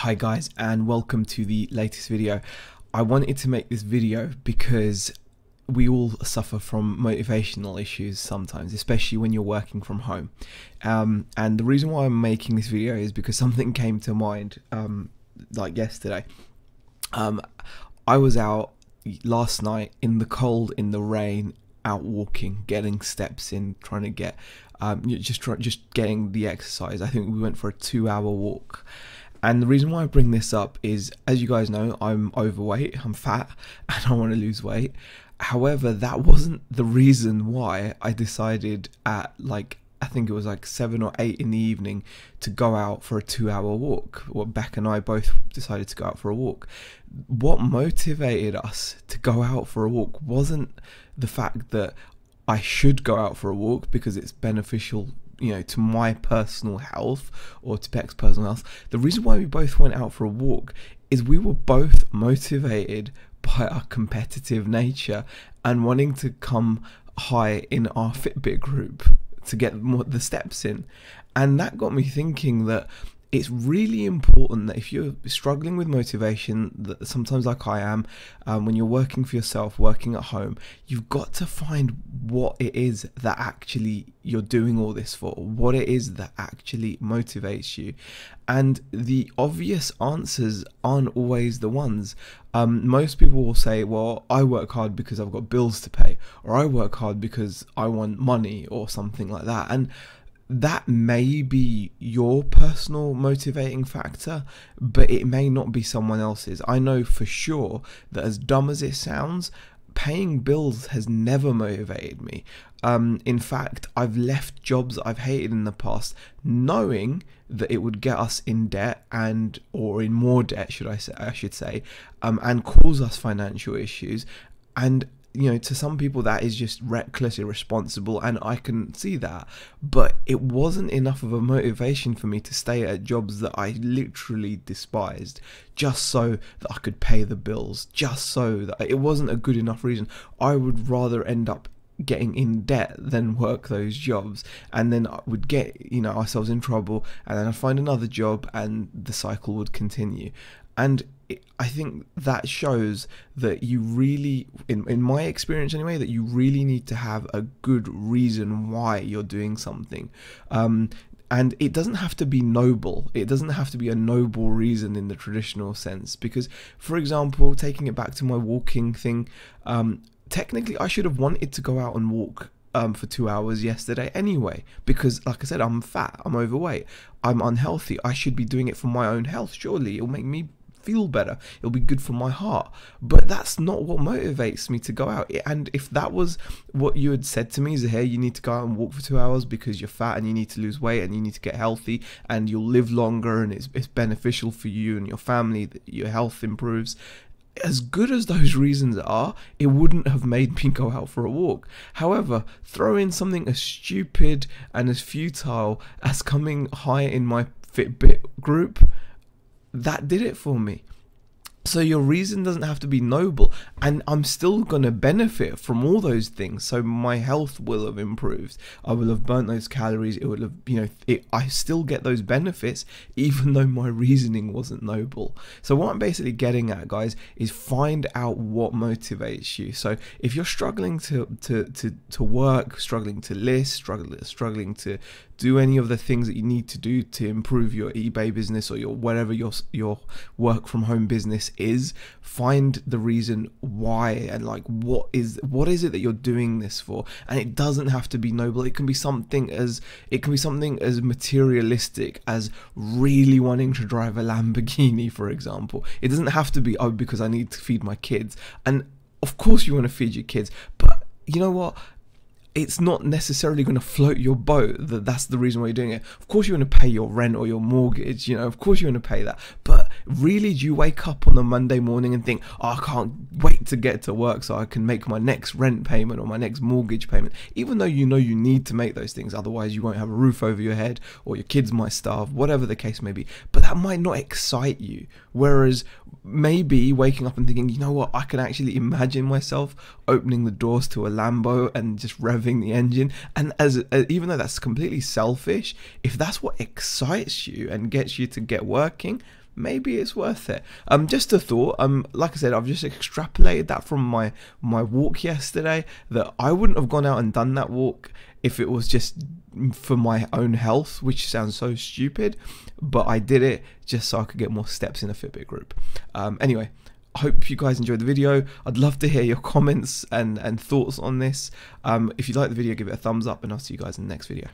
Hi guys, and welcome to the latest video. I wanted to make this video because we all suffer from motivational issues sometimes, especially when you're working from home. And the reason why I'm making this video is because something came to mind like yesterday. I was out last night in the cold, in the rain, out walking, getting steps in, trying to get just getting the exercise. I think we went for a 2-hour walk. And the reason why I bring this up is, as you guys know, I'm overweight, I'm fat, and I want to lose weight. However, that wasn't the reason why I decided at I think it was like 7 or 8 in the evening to go out for a 2-hour walk. Well, Beck and I both decided to go out for a walk. What motivated us to go out for a walk wasn't the fact that I should go out for a walk because it's beneficial, you know, to my personal health or to Beck's personal health. The reason why we both went out for a walk is we were both motivated by our competitive nature and wanting to come high in our Fitbit group to get the steps in. And that got me thinking that it's really important that if you're struggling with motivation, that sometimes like I am, when you're working for yourself, working at home, you've got to find what it is that actually you're doing all this for, what it is that actually motivates you. And the obvious answers aren't always the ones. Most people will say, well, I work hard because I've got bills to pay, or I work hard because I want money, or something like that. And that may be your personal motivating factor, but it may not be someone else's. I know for sure that, as dumb as it sounds, paying bills has never motivated me. In fact, I've left jobs I've hated in the past knowing that it would get us in debt or in more debt, I should say, and cause us financial issues. And you know, to some people that is just reckless, irresponsible, and I can see that, but it wasn't enough of a motivation for me to stay at jobs that I literally despised just so that I could pay the bills, just so that it wasn't a good enough reason. I would rather end up getting in debt than work those jobs, and then I would get, you know, ourselves in trouble, and then I'd find another job and the cycle would continue. And I think that shows that you really, in my experience anyway, that you really need to have a good reason why you're doing something. And it doesn't have to be noble. It doesn't have to be a noble reason in the traditional sense. Because, for example, taking it back to my walking thing, technically I should have wanted to go out and walk for 2 hours yesterday anyway, because like I said, I'm fat, I'm overweight, I'm unhealthy. I should be doing it for my own health. Surely it'll make me feel better, it'll be good for my heart. But that's not what motivates me to go out. And if that was what you had said to me, Zahir, you need to go out and walk for 2 hours because you're fat and you need to lose weight and you need to get healthy and you'll live longer and it's beneficial for you and your family, that your health improves, as good as those reasons are, it wouldn't have made me go out for a walk. However, throw in something as stupid and as futile as coming high in my Fitbit group, that did it for me. So your reason doesn't have to be noble, and I'm still going to benefit from all those things. So my health will have improved. I will have burnt those calories. It will have, you know, I still get those benefits even though my reasoning wasn't noble. So what I'm basically getting at, guys, is find out what motivates you. So if you're struggling to work, struggling to list, struggling to do any of the things that you need to do to improve your eBay business or your whatever your work from home business is, find the reason why, and like what is it that you're doing this for. And it doesn't have to be noble. It can be something as materialistic as really wanting to drive a Lamborghini, for example. It doesn't have to be, oh, because I need to feed my kids. And of course you want to feed your kids, but you know what, it's not necessarily going to float your boat that's the reason why you're doing it. Of course you want to pay your rent or your mortgage, you know, of course you want to pay that. But really, do you wake up on a Monday morning and think, oh, I can't wait to get to work so I can make my next rent payment or my next mortgage payment, even though you know you need to make those things, otherwise you won't have a roof over your head or your kids might starve, whatever the case may be. But that might not excite you. Whereas maybe waking up and thinking, you know what, I can actually imagine myself opening the doors to a Lambo and just revving the engine. And even though that's completely selfish, if that's what excites you and gets you to get working, maybe it's worth it. Just a thought. Like I said, I've just extrapolated that from my walk yesterday, that I wouldn't have gone out and done that walk if it was just for my own health, which sounds so stupid, but I did it just so I could get more steps in a Fitbit group. Anyway, I hope you guys enjoyed the video. I'd love to hear your comments and thoughts on this. If you like the video, give it a thumbs up, and I'll see you guys in the next video.